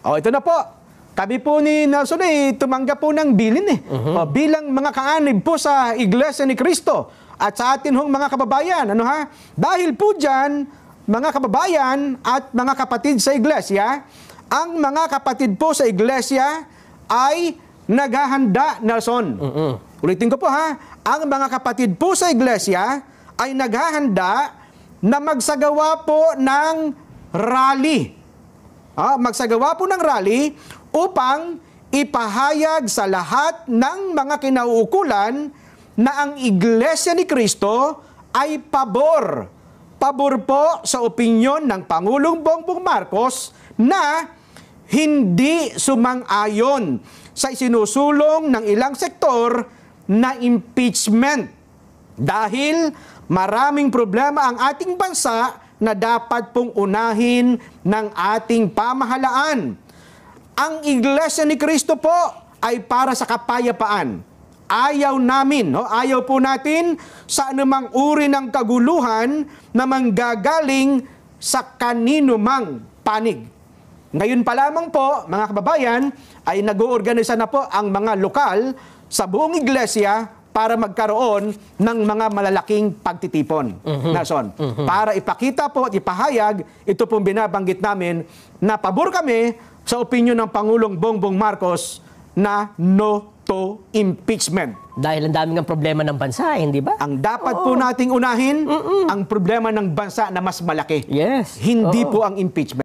Ito na po. Kami po ni Nelson tumanggap po ng bilin bilang mga kaanib po sa Iglesia ni Cristo at sa atin hong mga kababayan. Dahil po dyan, mga kababayan at mga kapatid sa Iglesia, ang mga kapatid po sa Iglesia ay naghahanda, Nelson. Ulitin ko po ang mga kapatid po sa Iglesia ay naghahanda na magsagawa po ng rally. Magsagawa po ng rally upang ipahayag sa lahat ng mga kinauukulan na ang Iglesia ni Cristo ay pabor po sa opinyon ng Pangulong Bongbong Marcos na hindi sumang-ayon sa isinusulong ng ilang sektor na impeachment. Dahil maraming problema ang ating bansa na dapat pong unahin ng ating pamahalaan. Ang Iglesia ni Cristo po ay para sa kapayapaan. Ayaw namin, ayaw po natin sa anumang uri ng kaguluhan na manggagaling sa kanino mang panig. Ngayon pa lamang po, mga kababayan, ay nag-oorganisa na po ang mga lokal sa buong iglesia para magkaroon ng mga malalaking pagtitipon. Nelson, para ipakita po at ipahayag, ito pong binabanggit namin na pabor kami sa opinyon ng Pangulong Bongbong Marcos na no to impeachment. Dahil ang daming problema ng bansa, hindi ba? Ang dapat po nating unahin, ang problema ng bansa na mas malaki. Yes. Hindi po ang impeachment.